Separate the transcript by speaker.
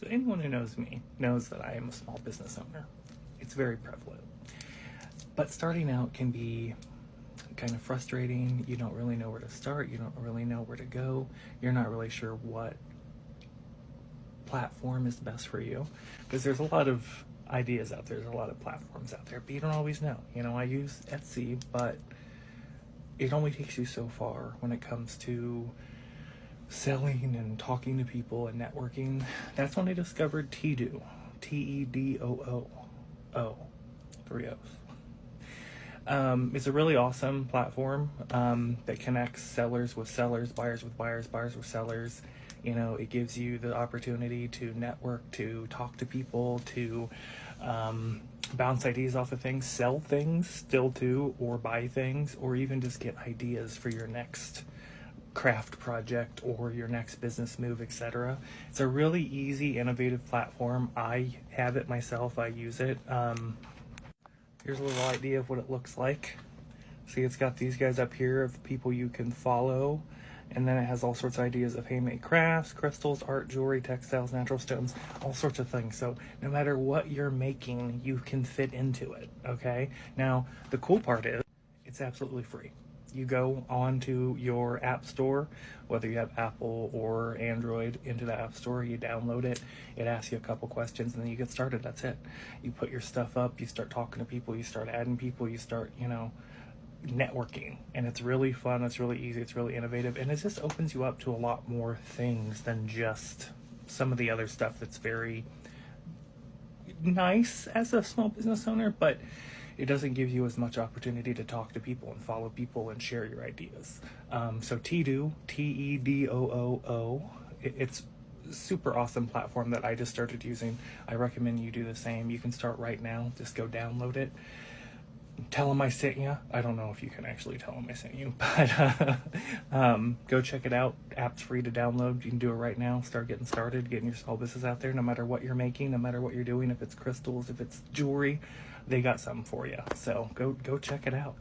Speaker 1: So anyone who knows me knows that I am a small business owner. It's very prevalent. But starting out can be kind of frustrating. You don't really know where to start. You don't really know where to go. You're not really sure what platform is best for you, because there's a lot of ideas out there. There's a lot of platforms out there, but you don't always know. You know, I use Etsy, but it only takes you so far when it comes to selling and talking to people and networking. That's when I discovered Tedooo. Tedooo. 3 O's. It's a really awesome platform that connects sellers with sellers, buyers with buyers, buyers with sellers. You know, it gives you the opportunity to network, to talk to people, to bounce ideas off of things, sell things still too, or buy things, or even just get ideas for your next craft project or your next business move, etc. It's a really easy, innovative platform. I have it myself. I use it. Here's a little idea of what it looks like. See, it's got these guys up here of people you can follow, and then it has all sorts of ideas of handmade crafts, crystals, art, jewelry, textiles, natural stones, all sorts of things. So no matter what you're making, you can fit into it, okay? Now, the cool part is it's absolutely free. You go onto your app store, whether you have Apple or Android, into the app store, you download it, it asks you a couple questions, and then you get started. That's it. You put your stuff up, you start talking to people, you start adding people, you start, you know, networking, and it's really fun, it's really easy, it's really innovative, and it just opens you up to a lot more things than just some of the other stuff that's very nice as a small business owner, but it doesn't give you as much opportunity to talk to people and follow people and share your ideas. So Tedooo, Tedooo, it's a super awesome platform that I just started using. I recommend you do the same. You can start right now. Just go download it. Tell them I sent you. I don't know if you can actually tell them I sent you, but go check it out. App's free to download. You can do it right now. Start getting started, getting your small business out there, no matter what you're making, no matter what you're doing. If it's crystals, if it's jewelry, they got something for you. So go check it out.